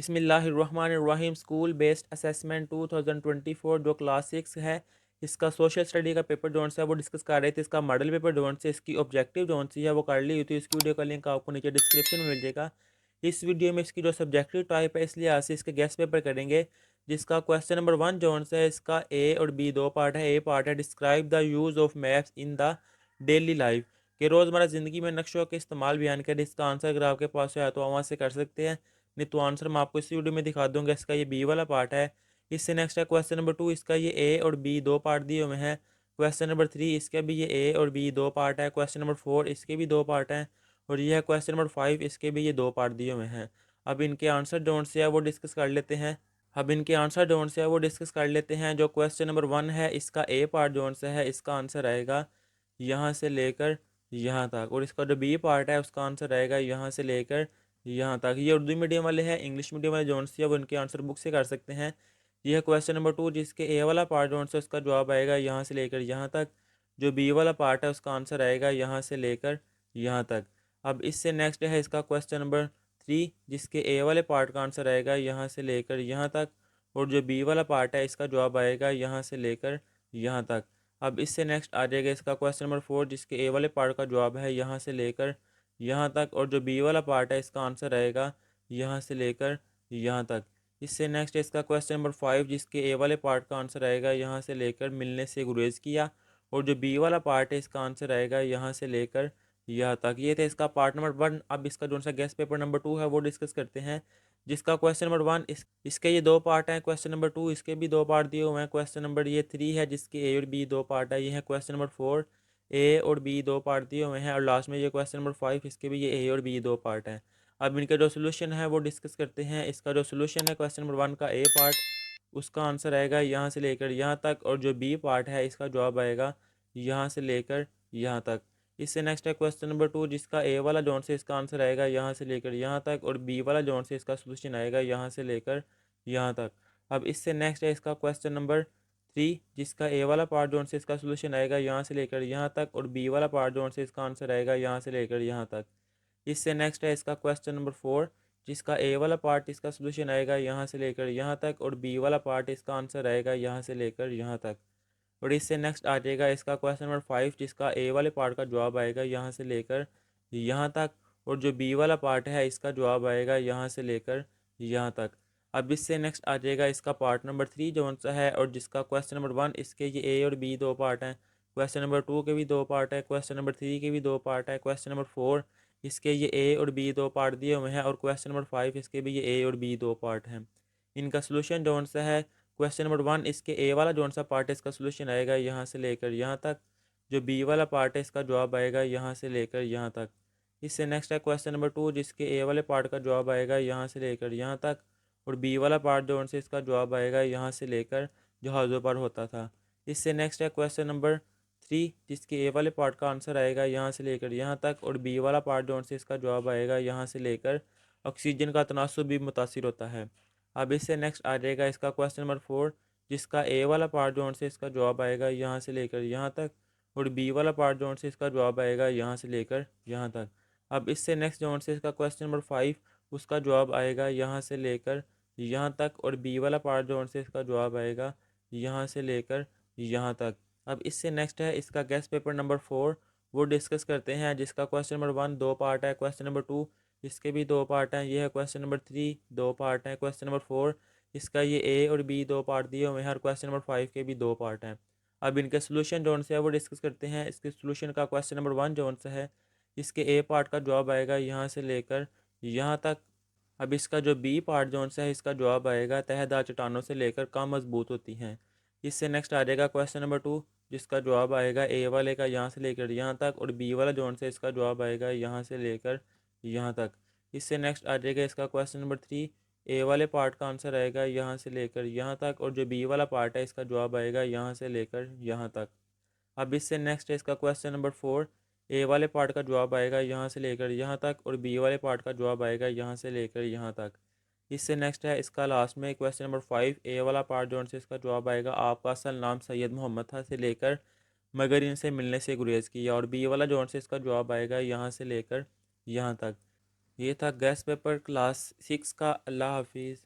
बिस्मिल्लाहिर्रहमानिर्रहीम। School based assessment 2024 जो class 6 है, इसका सोशल स्टडी का पेपर जोन से है वो डिस्कस कर रहे थे। इसका मॉडल पेपर जोन से इसकी ऑब्जेक्टिव जोन सी है वो कर ली हुई थी। इसकी वीडियो का लिंक आपको नीचे डिस्क्रिप्शन में मिल जाएगा। इस वीडियो में इसकी जो सब्जेक्टिव टाइप है इसलिए आज से इसके गेस्ट पेपर करेंगे, जिसका क्वेश्चन नंबर 1 जोन से है। इसका ए और बी दो पार्ट है। ए पार्ट है describe the use of maps in the daily life, कि रोज़मर्रा ज़िंदगी में नक्शों के इस्तेमाल बयान करें। इसका आंसर अगर आपके पास है तो वहाँ से कर सकते हैं, नहीं तो आंसर मैं आपको इसी वीडियो में दिखा दूंगा। इसका ये बी वाला पार्ट है। इससे नेक्स्ट है क्वेश्चन नंबर 2। इसका ये ए और बी दो पार्ट दिए हुए हैं। क्वेश्चन नंबर 3 इसका भी ये ए और बी दो पार्ट है। क्वेश्चन नंबर 4 इसके भी दो पार्ट हैं। और ये है क्वेश्चन नंबर 5, इसके भी ये दो पार्ट दिए हुए हैं। अब इनके आंसर जोन से है वो डिस्कस कर लेते हैं। जो क्वेश्चन नंबर 1 है इसका ए पार्ट जोन से है, इसका आंसर आएगा यहाँ से लेकर यहाँ तक। और इसका जो बी पार्ट है उसका आंसर आएगा यहाँ से लेकर यहाँ तक। ये उर्दू मीडियम वाले हैं। इंग्लिश मीडियम वाले जोन से वो इनके आंसर बुक से कर सकते हैं। यह है क्वेश्चन नंबर 2 जिसके ए वाला पार्ट जोन से उसका जवाब आएगा यहाँ से लेकर यहाँ तक। जो बी वाला पार्ट है उसका आंसर आएगा यहाँ से लेकर यहाँ तक। अब इससे नेक्स्ट है इसका क्वेश्चन नंबर 3 जिसके ए वाले पार्ट का आंसर आएगा यहाँ से लेकर यहाँ तक। और जो बी वाला पार्ट है इसका जवाब आएगा यहाँ से लेकर यहाँ तक। अब इससे नेक्स्ट आ जाएगा इसका क्वेश्चन नंबर 4 जिसके ए वाले पार्ट का जवाब है यहाँ से लेकर यहाँ तक। और जो बी वाला पार्ट है इसका आंसर आएगा यहाँ से लेकर यहाँ तक। इससे नेक्स्ट है इसका क्वेश्चन नंबर 5 जिसके ए वाले पार्ट का आंसर आएगा यहाँ से लेकर मिलने से गुरेज किया। और जो बी वाला पार्ट है इसका आंसर आएगा यहाँ से लेकर यहाँ तक। ये थे इसका पार्ट नंबर 1। अब इसका जो सा गेस्ट पेपर नंबर 2 है वो डिस्कस करते हैं, जिसका क्वेश्चन नंबर 1 इसके ये दो पार्ट हैं। क्वेश्चन नंबर 2 इसके भी दो पार्ट दिए हुए हैं। क्वेश्चन नंबर ये 3 है जिसके ए और बी दो पार्ट है। ये है क्वेश्चन नंबर 4, ए और बी दो पार्ट दिए हुए हैं। और लास्ट में ये क्वेश्चन नंबर 5 इसके भी ये ए और बी दो पार्ट हैं। अब इनका जो सोल्यूशन है वो डिस्कस करते हैं। इसका जो सोल्यूशन है क्वेश्चन नंबर 1 का ए पार्ट, उसका आंसर आएगा यहाँ से लेकर यहाँ तक। और जो बी पार्ट है इसका जवाब आएगा यहाँ से लेकर यहाँ तक। इससे नेक्स्ट है क्वेश्चन नंबर 2 जिसका ए वाला जोन से इसका आंसर आएगा यहाँ से लेकर यहाँ तक। और बी वाला जोन से इसका सोल्यूशन आएगा यहाँ से लेकर यहाँ तक। अब इससे नेक्स्ट है इसका क्वेश्चन नंबर 3 जिसका ए वाला पार्ट जोन से इसका सोल्यूशन आएगा यहाँ से लेकर यहाँ तक। और बी वाला पार्ट जोन से इसका आंसर आएगा यहाँ से लेकर यहाँ तक। इससे नेक्स्ट है इसका क्वेश्चन नंबर 4 जिसका ए वाला पार्ट इसका सोल्यूशन आएगा यहाँ से लेकर यहाँ तक। और बी वाला पार्ट इसका आंसर आएगा यहाँ से लेकर यहाँ तक। और इससे नेक्स्ट आ जाएगा इसका क्वेश्चन नंबर 5 जिसका ए वाले पार्ट का जवाब आएगा यहाँ से लेकर यहाँ तक। और जो बी वाला पार्ट है इसका जवाब आएगा यहाँ से लेकर यहाँ तक। अब इससे नेक्स्ट आ जाएगा इसका पार्ट नंबर 3 जो सा है, और जिसका क्वेश्चन नंबर 1 इसके ये ए और बी दो पार्ट हैं। क्वेश्चन नंबर 2 के भी दो पार्ट है। क्वेश्चन नंबर 3 के भी दो पार्ट है। क्वेश्चन नंबर 4 इसके ये ए और बी दो पार्ट दिए हुए हैं। और क्वेश्चन नंबर 5 इसके भी ये ए और बी दो पार्ट हैं। इनका सोल्यूशन जो सा है क्वेश्चन नंबर 1 इसके ए वाला जो सा पार्ट है इसका सोल्यूशन आएगा यहाँ से लेकर यहाँ तक। जो बी वाला पार्ट है इसका जवाब आएगा यहाँ से लेकर यहाँ तक। इससे नेक्स्ट है क्वेश्चन नंबर 2 जिसके ए वाले पार्ट का जवाब आएगा यहाँ से लेकर यहाँ तक। और बी वाला पार्ट जो से इसका जवाब आएगा यहाँ से लेकर जहाज़ों पर होता था। इससे नेक्स्ट है क्वेश्चन नंबर 3 जिसके ए वाले पार्ट का आंसर आएगा यहाँ से लेकर यहाँ तक। और बी वाला पार्ट जो से इसका जवाब आएगा यहाँ से लेकर ऑक्सीजन का तनासुब भी मुतासिर होता है। अब इससे नेक्स्ट आ जाएगा इसका क्वेश्चन नंबर 4 जिसका ए वाला पार्ट जोन से इसका जवाब आएगा यहाँ से लेकर यहाँ तक। और बी वाला पार्ट जोन से इसका जवाब आएगा यहाँ से लेकर यहाँ तक। अब इससे नेक्स्ट जोन से इसका क्वेश्चन नंबर 5 उसका जवाब आएगा यहाँ से लेकर यहाँ तक। और बी वाला पार्ट जोन से इसका जवाब आएगा यहाँ से लेकर यहाँ तक। अब इससे नेक्स्ट है इसका गेस्ट पेपर नंबर 4 वो डिस्कस करते हैं, जिसका क्वेश्चन नंबर 1 दो पार्ट है। क्वेश्चन नंबर 2 इसके भी दो पार्ट हैं। ये है क्वेश्चन नंबर 3 दो पार्ट हैं। क्वेश्चन नंबर 4 इसका ये ए और बी दो पार्ट दिए हुए हैं। और क्वेश्चन नंबर 5 के भी दो पार्ट हैं। अब इनके सोल्यूशन जोन से है वो डिस्कस करते हैं। इसके सोल्यूशन का क्वेश्चन नंबर 1 जोन से है, इसके ए पार्ट का जवाब आएगा यहाँ से लेकर यहाँ तक। अब इसका जो बी पार्ट जोन से है इसका जवाब आएगा तहदार चट्टानों से लेकर कम मजबूत होती हैं। इससे नेक्स्ट आ जाएगा क्वेश्चन नंबर 2 जिसका जवाब आएगा ए वाले का यहाँ से लेकर यहाँ तक। और बी वाला जोन से इसका जवाब आएगा यहाँ से लेकर यहाँ तक। इससे नेक्स्ट आ जाएगा इसका क्वेश्चन नंबर 3 ए वाले पार्ट का आंसर आएगा यहाँ से लेकर यहाँ तक। और जो बी वाला पार्ट है इसका जवाब आएगा यहाँ से लेकर यहाँ तक। अब इससे नेक्स्ट है इसका क्वेश्चन नंबर 4 ए वाले पार्ट का जवाब आएगा यहाँ से लेकर यहाँ तक। और बी वाले पार्ट का जवाब आएगा यहाँ से लेकर यहाँ तक। इससे नेक्स्ट है इसका लास्ट में क्वेश्चन नंबर 5 ए वाला पार्ट जोन से इसका जवाब आएगा आपका असल नाम सैयद मोहम्मद था से लेकर मगर इनसे मिलने से गुरेज किया। और बी वाला जोन से इसका जवाब आएगा यहाँ से लेकर यहाँ तक। ये था गैस पेपर क्लास 6 का। अल्लाह हाफिज़।